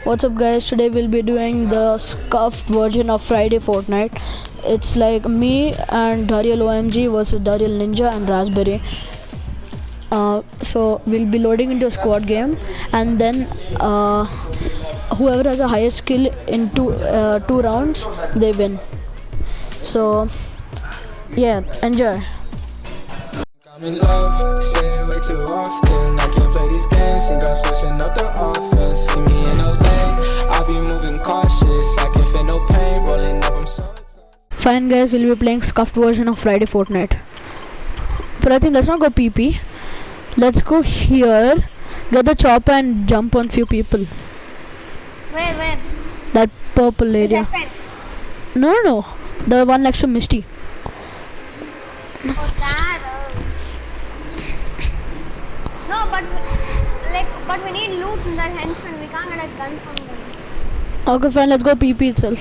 What's up guys, today we'll be doing the scuffed version of Friday Fortnite. It's like me and Daryl OMG versus Daryl Ninja and Raspberry. So we'll be loading into a squad game, and then whoever has the highest skill in two rounds, they win. So yeah, enjoy. I'm in love, say it way too often. I can't play these games, think I'm switching up the offense. See me in LA, I'll be moving cautious. I can feel no pain, rolling up, I'm so Fine guys, we'll be playing scuffed version of Friday Fortnite. But I think let's not go PP. Let's go here, get the chopper and jump on few people. Where? That purple area. No, the one next to Misty. Oh, that. No, but we need loot in that henchman. We can't get a gun from them. Okay, fine. Let's go PP itself.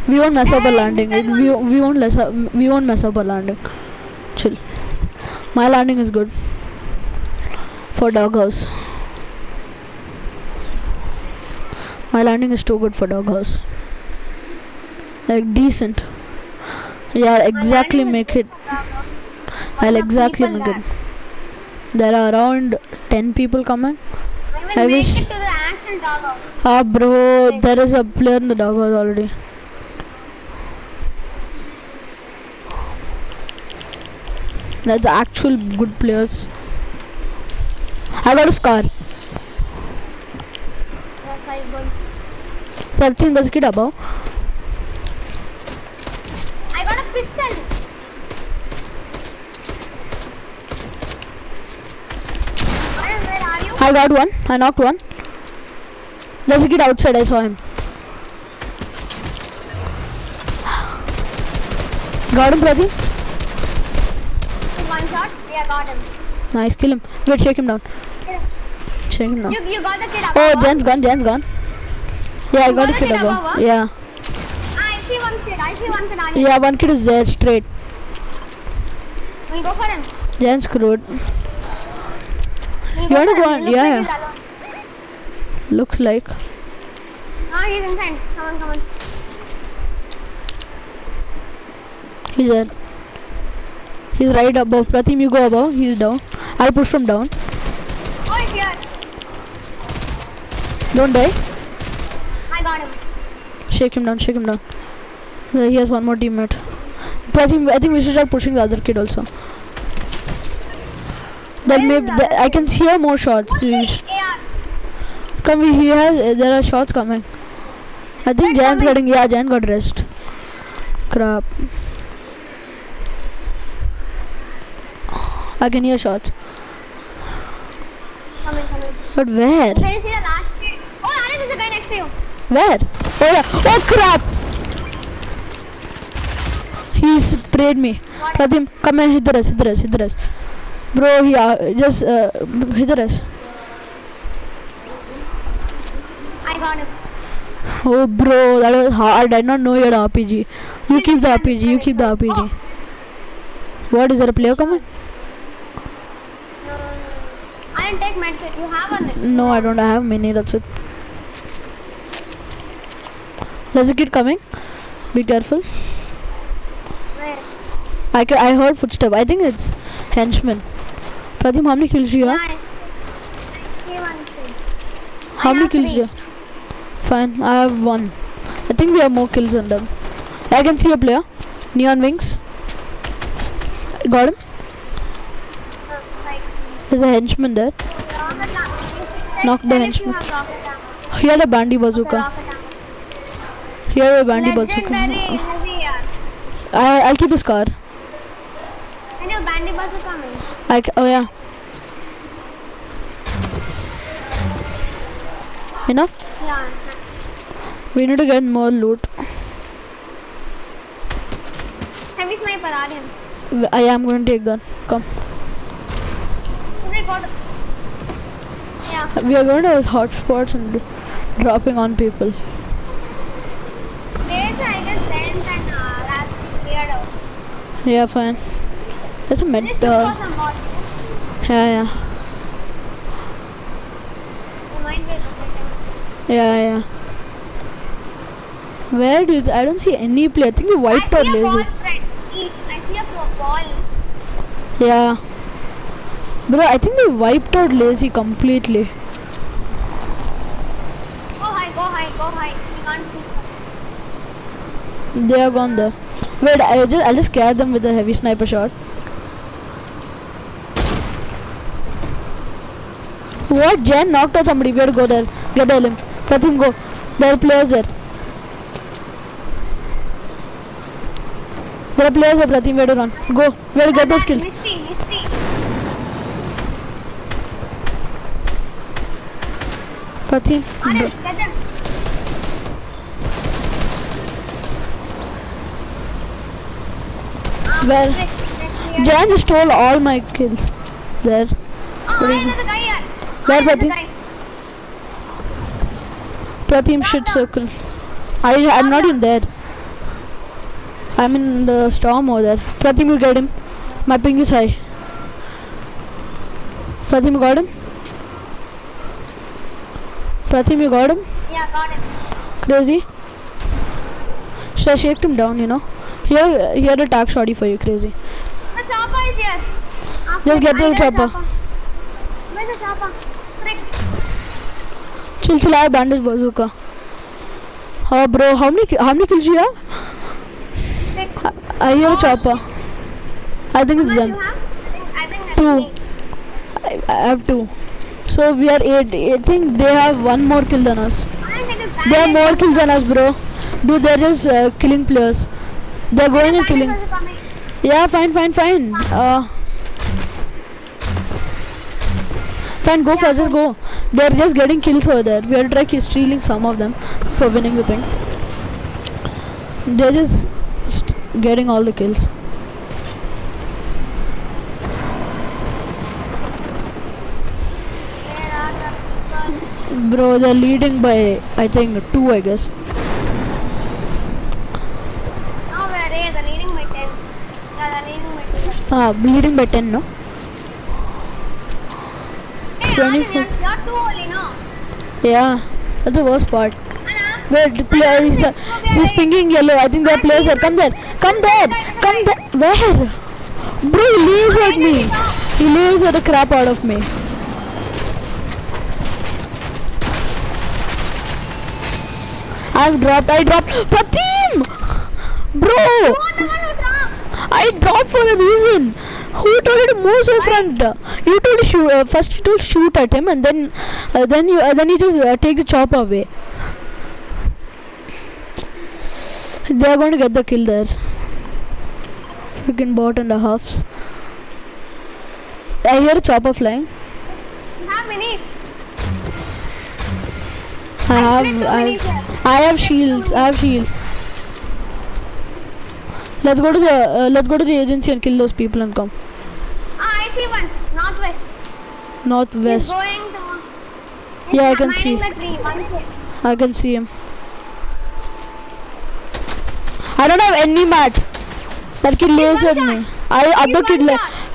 We won't mess up a landing. We won't mess up a landing. Chill. My landing is good. For doghouse. My landing is too good for doghouse. Like decent. Yeah, exactly make it. I'll exactly make it. There are around 10 people coming. I will make it to the actual doghouse. Ah bro, there is a player in the doghouse already. That's the actual good players. I got a scar. Yes, I good. 13 bas kid above. I got a pistol. Where are you? I got one. I knocked one. There's a kid outside. I saw him. Got him, Pradeep. One shot. Yeah, got him. Nice, kill him. Wait, shake him down. Kill him. Shake him down. You got the kid above. Oh, Jen's gone. Yeah, I got a kid above. above, huh? Yeah. I see one kid. Are Yeah, one kid is there straight. We'll go for him. Jen's screwed. We'll You want to for go him. on? Looks Yeah. like he's alone. Looks like. Ah, he's inside. Come on. He's there. He's right above. Pratim, you go above. He's down. I'll push from down. Oh, he's here. Don't die. I got him. Shake him down. He has one more teammate. Pratim, I think we should start pushing the other kid also. Then maybe I can hear more shots. AR. There are shots coming. I think Jan's getting. Yeah, Jan got rest. Crap. I can hear shots. Coming. But where? Can you see the last kid? Oh, Anis, there's a guy next to you. Where? Oh yeah. Oh crap! He sprayed me. Pratim, come here. Hit the rest. Bro, just hit the rest. I got him. Oh bro, that was hard. I did not know you had RPG. You keep the RPG. Oh. What, is there a player coming? No. I didn't take medkit. You have one? No, I don't. I have mini. That's it. There's a kid coming. Be careful. Where? I heard footstep. I think it's henchman. Pratim, how many kills do you have? Nice. See one kid. How many kills do you have? Fine, I have one. I think we have more kills than them. I can see a player. Neon wings. Got him. There's a henchman there. Knock the henchman. He had a bandy bazooka. Legendary. I'll keep his car. Can you bandy bazooka me? Oh yeah. Enough? Yeah. We need to get more loot. Heavy sniper, Aryan. I am going to take that. Come. We got. Yeah. We are going to those hotspots and dropping on people. Wait, I just sent and that's cleared out. Yeah, fine. There's a med. Just look for some bots. Yeah. Mind me. Yeah. Where do I don't see any play. I think they wiped out I see a ball, lazy. Fred. Please, I see a ball. Yeah. Bro, I think they wiped out lazy completely. Go high. We can't see. They are gone there. Wait, I'll just scare them with a heavy sniper shot. What? Jen knocked out somebody. We have to go there. Get him. Let him go. There are players there. There are players there, Pratim. We have to run. Go. We have to get those kills. Misty. Pratim. Get them. Well, Jan stole all my kills. There. Oh, there's a guy here. Where, There's a Pratim? guy. Pratim shit circle. I'm not in there. I'm in the storm over there. Pratim, you get him. My ping is high. Pratim, you got him? Pratim, you got him? Yeah, got it. Crazy. Should I shake him down, you know? Here a tag shotty for you, crazy. The chopper is here. Just get to the chopper. Where's the chopper? Frick. Chill, I have bandage bazooka. Oh bro, how many kills you have? Frick. I hear a chopper. I think it's How much them. you have? I think that's Two. me. I have 2. So we are 8. I think they have 1 more kill than us. I think it's They have more kills than us, bro. Dude, they're just killing players. They're going and killing. Yeah, fine. Fine, go first, just go. They're just getting kills over there. We have to try stealing some of them for winning the thing. They're just getting all the kills. Bro, they're leading by, I think, 2, I guess. No, they're leading by 10. Yeah, they're leading by 2. Leading by 10, no? Hey, 24. you're too early, no? Yeah, that's the worst part. Anna, Wait, he's pinging yellow. I think there are players there. Come there. Come there. Where? Bro, he lasered me. He lasered the crap out of me. I dropped. Pratim! Bro! you're the one who dropped. I dropped for a reason. Who told you to move so front? You told to shoot. First you told shoot at him, and then you just take the chopper away. They are going to get the kill there. Freaking bot and a halves. I hear a chopper flying. You have minis. I have shields. Let's go to the agency and kill those people and come. I see one. Northwest. Northwest. He's going to. Yeah, I can see. The tree. One kid. I can see him. I don't have any mat. That kid lasered me. Other kid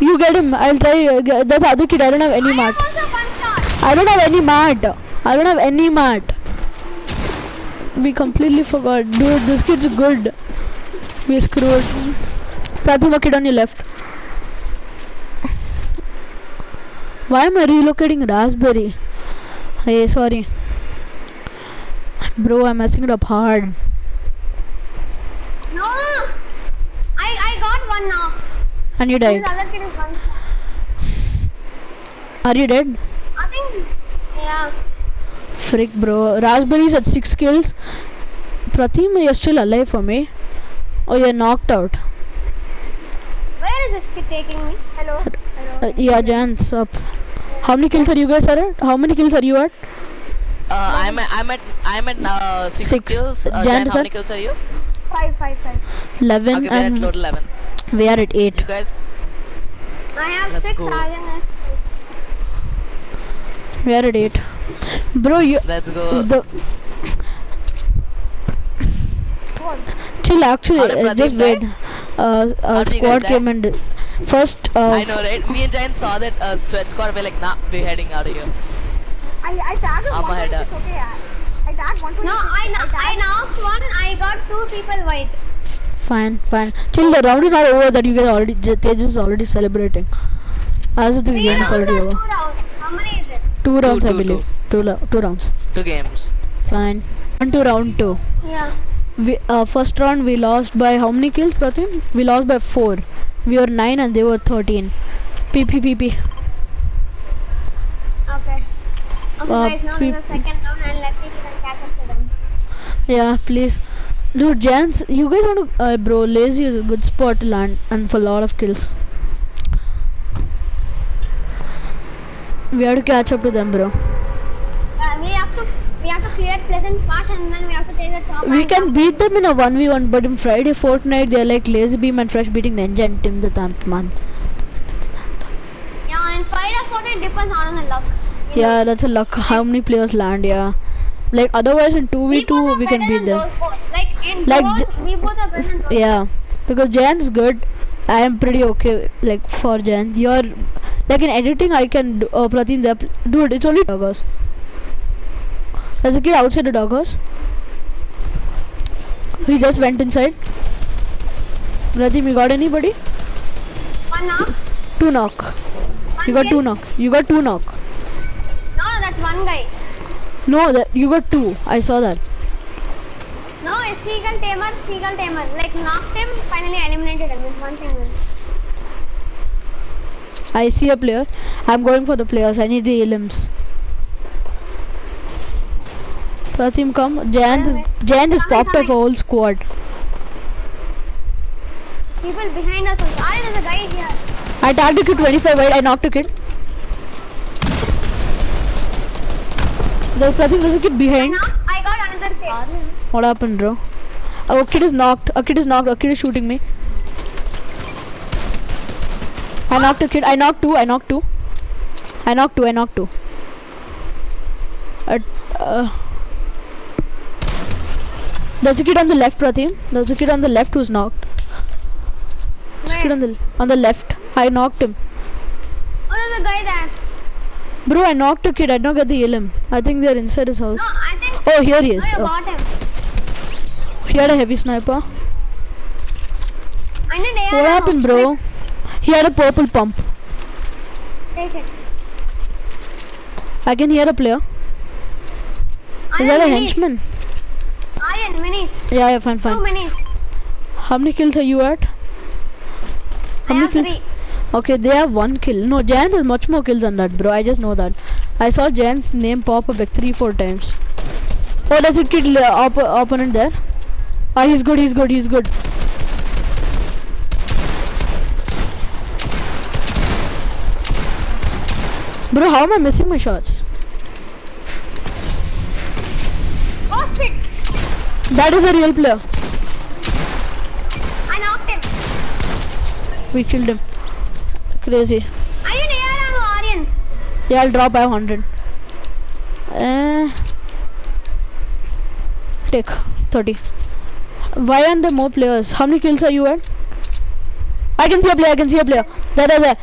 you get him. I'll try. There's other kid. I don't have any mat. Also one shot. I don't have any mat. We completely forgot. Dude, this kid's good. We screwed. Prathima kid on your left. Why am I relocating Raspberry? Hey, sorry. Bro, I'm messing it up hard. No. I got one now. And you This died. other kid is one shot. Are you dead? I think. Yeah. Frick, bro. Raspberry's at 6 kills. Prathima, you're still alive for me. Oh, you're knocked out. Where is this kid taking me? Hello. Yeah, Jan's up. How many kills are you guys at? How many kills are you at? I'm at 6 Six. kills. Jan, Jan, how sir? many kills are you? 5. 11 Okay, we're at and total 11. we are at 8. You guys, I have Let's 6. go. Arjun We are at 8. Bro, you let's go. the chill actually How did Pradeep just wait. die? How did you guys Squad die? came and first I know, right? Me and Jan saw that sweat squad. We're like, nah, we're heading out of here. I tagged him I'm once, ahead. it's okay. I No, I knocked one. I got 2 people white. Fine. Chill, the round is not over that you guys already, Tej is already celebrating. As of the 3 game is rounds already or over. 2 rounds? How many is it? 2 rounds I two. believe. Two rounds. 2 games. Fine. On to round 2. Yeah. First round we lost by how many kills, Pratim? We lost by 4. We were 9 and they were 13. PP. Okay. Okay, guys, now pe- in the second round, and let's see if we can catch up to them. Yeah, please. Dude, Jans, you guys want to... bro, Lazy is a good spot to land and for a lot of kills. We have to catch up to them, bro. We have to clear Pleasant fast, and then we have to take the top. We and can jump. beat them in a 1v1, but in Friday Fortnite, they're like Lazy Beam and Fresh beating Ninja and Tim the Tamp, man. Yeah, and Friday Fortnite depends on the luck. You Yeah, know. that's a luck. How many players land, yeah. Like, otherwise in 2v2, we can beat them. Like in Like duos, we both are better than those. Yeah, because Jan's good. I am pretty okay, like, for Jan. You're, like, in editing, I can do, Pratim, dude, it's only doghouse. There's a kid outside the doghouse. He just went inside. Pratim, you got anybody? One knock. 2 knock. You got 2 knock. You got 2 knock. No, that's one guy. No, you got 2. I saw that. No, it's Seagull Tamer. Like knocked him, finally eliminated him with one single. I see a player. I'm going for the players. I need the elims. Pratim, come. Jan just popped up a whole squad. People behind us also. There's a guy here. I tagged a kid 25 wide. I knocked a kid. Pratim, there's a kid behind. I got another kid. What happened, bro? A kid is knocked. A kid is shooting me. I knocked a kid. I knocked two. There's a kid on the left, Pratim. There's a kid on the left who's knocked. There's a kid on the left. I knocked him. Oh, there's a guy there. Bro, I knocked a kid. I don't get the LM. I think they're inside his house. No, I think. Oh, here he is. No, you Oh. got him. He had a heavy sniper. I need AR What ammo. happened, bro? He had a purple pump. Take it. I can hear a player. Is that a henchman? Aryan, minis. Yeah, fine. 2 minis. How many kills are you at? How I many have kills? 3. Okay, they have 1 kill. No, Jan has much more kills than that, bro. I just know that. I saw Jan's name pop up like 3-4 times. Oh, there's a kid opponent there. Ah, he's good. Bro, how am I missing my shots? Oh shit! That is a real player. I knocked him. We killed him. Crazy. I need AR ammo, Aryan. Yeah, I'll drop by 100. Take 30. Why aren't there more players? How many kills are you at? I can see a player. There.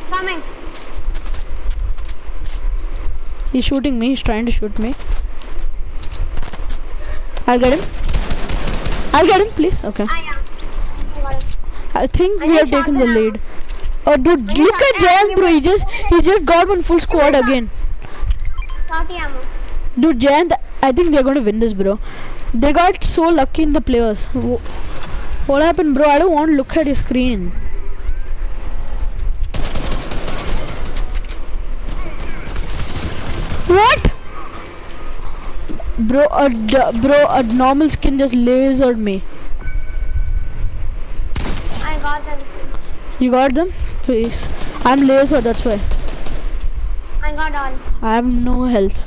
Coming. He's shooting me. He's trying to shoot me. I'll get him, please. Okay. I am. I got it. I think I we need have taken the shotgun lead. Oh, dude, need look at shotgun Jan, ammo. bro. He just got one full squad again. 30 ammo. Dude, Jan, I think they're going to win this, bro. They got so lucky in the players. What happened, bro? I don't want to look at your screen. What? Bro, a normal skin just lasered me. I got them. You got them? Please. I'm lasered, that's why. I got all. I have no health.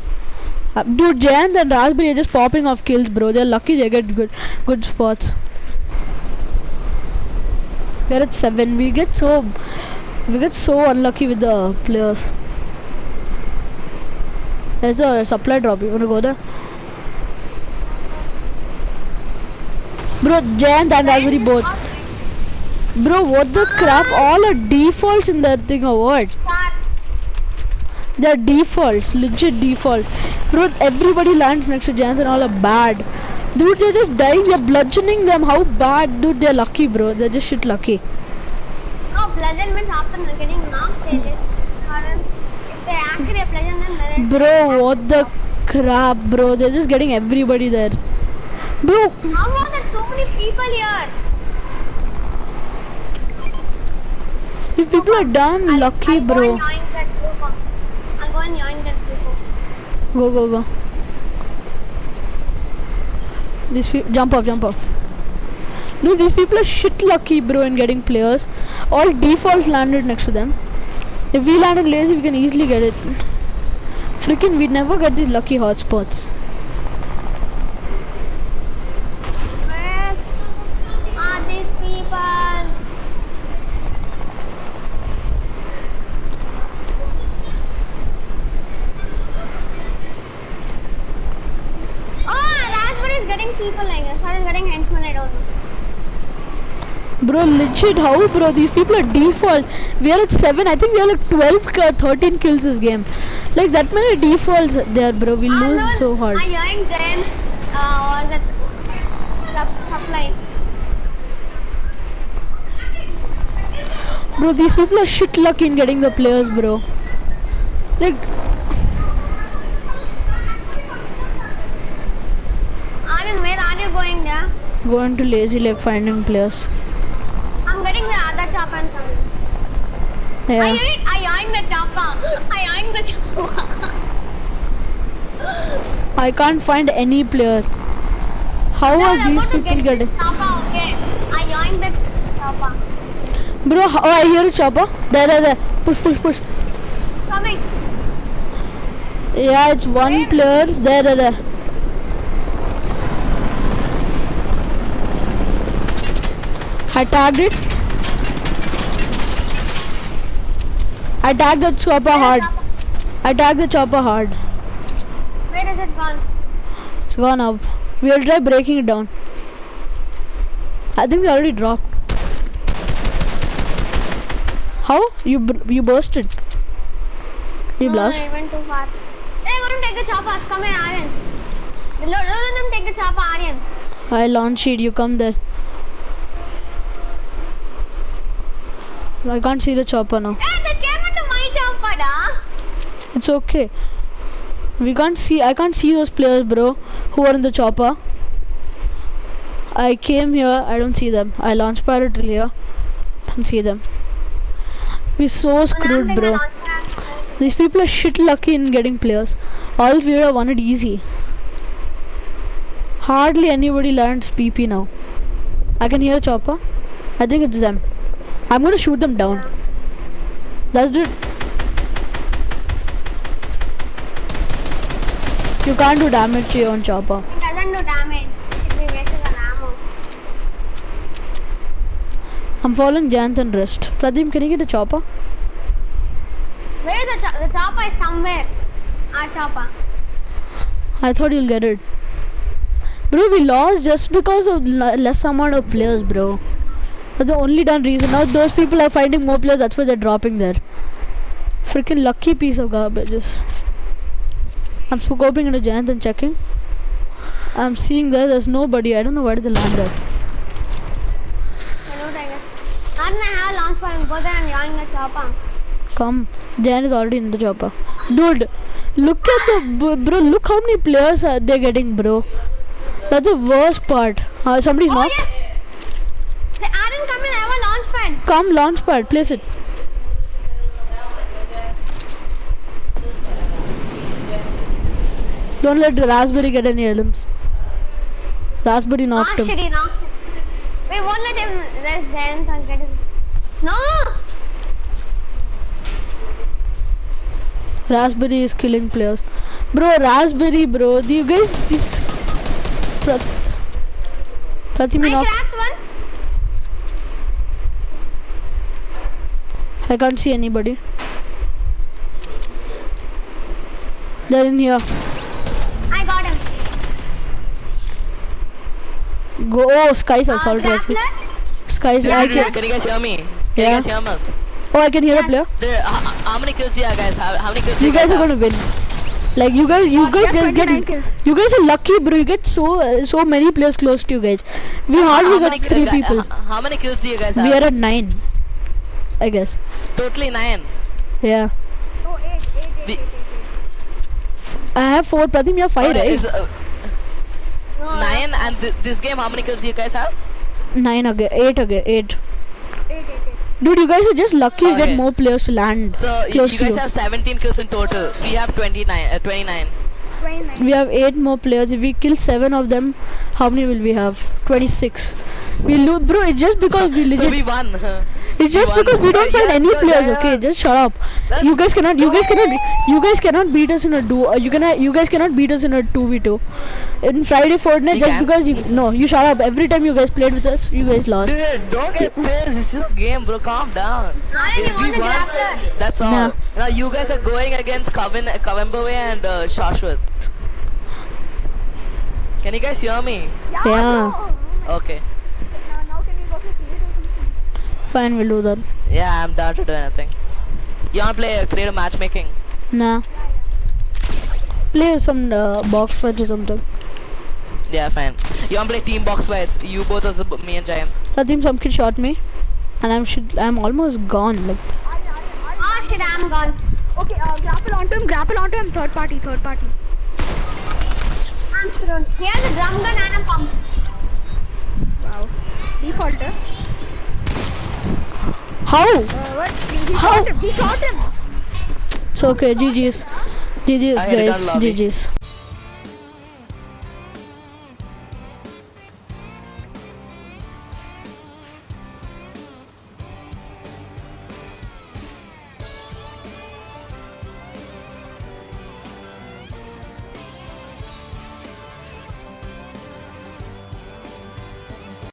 Dude, Jan and Raspberry are just popping off kills, bro. They're lucky they get good spots. We're at 7. We get so unlucky with the players. There's a supply drop. You wanna go there? Bro, Jan and Raspberry both. Bro, what the crap? All are defaults in that thing or what? Star. They're defaults, legit default. Bro, everybody lands next to Giants and all are bad. Dude, they're just dying, they're bludgeoning them. How bad? Dude, they're lucky, bro. They're just shit lucky. No, bludgeon means after getting knocked, they just. If they actually a bludgeon, then there is. Bro, what the crap, bro? They're just getting everybody there. Bro, How are there so many people here? these people are damn lucky, I'll bro. Go and join that group. I'll go and join that group. Go. These people, jump off. Dude, these people are shit lucky, bro, in getting players. All defaults landed next to them. If we landed lazy, we can easily get it. Freaking, we never get these lucky hotspots. Where are these people? Oh, Raspberry is getting people like this. Or is getting henchmen, I don't know. Bro, legit, how, bro? These people are default. We are at 7. I think we are like 12, 13 kills this game. Like, that many defaults there, bro. We lose lol, so hard. I joined then. Or that supply. Bro, these people are shit lucky in getting the players, bro. Like, Aryan, where are you going there? going to lazy lake finding players. I'm getting the other chopper and coming. Yeah. I joined the chopper. I can't find any player. How No, are I'm these going to people get getting? the chopper, okay? I joined the chopper. Bro, oh, I hear a chopper. There. Push. Coming. Yeah, it's one Where? player. There. I tagged it. I tagged the chopper hard. Where is it gone? It's gone up. We'll try breaking it down. I think we already dropped. How? You bursted. You No, blast? it went too far. They're going to take the choppers. Come here, Aryan. Let them take the chopper, Aryan. I launch it. You come there. I can't see the chopper now. Hey, that came into my chopper, da. It's okay. I can't see those players, bro, who are in the chopper. I came here, I don't see them. I launch pad till here. Don't see them. We're so screwed, bro. These people are shit lucky in getting players. All we would have won it easy. Hardly anybody lands PP now. I can hear a chopper. I think it's them. I'm gonna shoot them down. That's it. You can't do damage to your own chopper. It doesn't do damage. It should be wasted on ammo. I'm following Jant and Rest. Pradeep, can you get a chopper? Where is the chopper is somewhere. Our chopper. I thought you'll get it. Bro, we lost just because of less amount of players, bro. That's the only done reason. Now those people are finding more players, that's why they're dropping there. Freaking lucky piece of garbages. I'm scoping into Giant and checking. I'm seeing there's nobody. I don't know where they land at. Hello, Tiger. Aryan, I have a launch pad and go there and join the chopper. Come. Giant is already in the chopper. Dude, look at the... Bro, look how many players are they getting, bro. That's the worst part. Somebody's Oh, not. yes. The Aryan, come in. I have a launch pad. Come, launch pad. Place it. Don't let the Raspberry get any items. Raspberry knocked him. Shit, he knocked him. We won't let him rest Giant and get him. No! Raspberry is killing players. Bro, Raspberry, bro. Do you guys... Prathimi I knocked. cracked one. I can't see anybody. They're in here. I got him. Go. Oh, Sky's assault rifle. Grappler? Sky's Can I you guys hear me? Can you Yeah. guys hear us? Oh, I can hear a player. Dude, how many kills do you guys have? How many kills do You guys are have? gonna win. Like you guys Yeah, just 29 get. kills. You guys are lucky, bro. You get so many players close to you guys. We hardly got 3 people. How many kills do you guys have? We are at 9, I guess. Totally 9. Yeah. No, 8. We- I have 4. Pratham, you have 5, Okay, right? is, 9 and this game, how many kills do you guys have? 9 again. 8 again. 8. 8. Dude, you guys are just lucky. You get Okay. more players to land. So close you to guys have 17 kills in total. We have 29. 29. 29. We have 8 more players. If we kill 7 of them, how many will we have? 26. We lose, bro. It's just because we So legit. we won. It's just won. because we don't find Yeah, any yeah, players. yeah. Okay, just shut up. That's- You guys cannot beat us in a duo. You guys cannot beat us in a 2v2. In Friday Fortnite, We just can. because you shut up. Every time you guys played with us, you guys lost. Dude, don't get pissed. It's just a game, bro. Calm down. Naren, you If we want the won, grappler? that's all. Yeah. Now you guys are going against Kavembwe and Shashwat. Can you guys hear me? Yeah. Bro. Okay. Now can we go to create or something? Fine, we'll do that. Yeah, I'm down to do anything. You wanna play creative matchmaking? Nah. Play some box fights or something. Yeah, fine. You wanna play team box fights? You both as me and Giant. I think some kid shot me, and I'm almost gone. Like, Oh shit, I'm gone. Okay, grapple onto him. Third party. I'm thrown. He has a drum gun and a pump. Wow. Defaulter. how? What? He How? shot him. It's okay. GG's, I guys. did not lobby. GG's.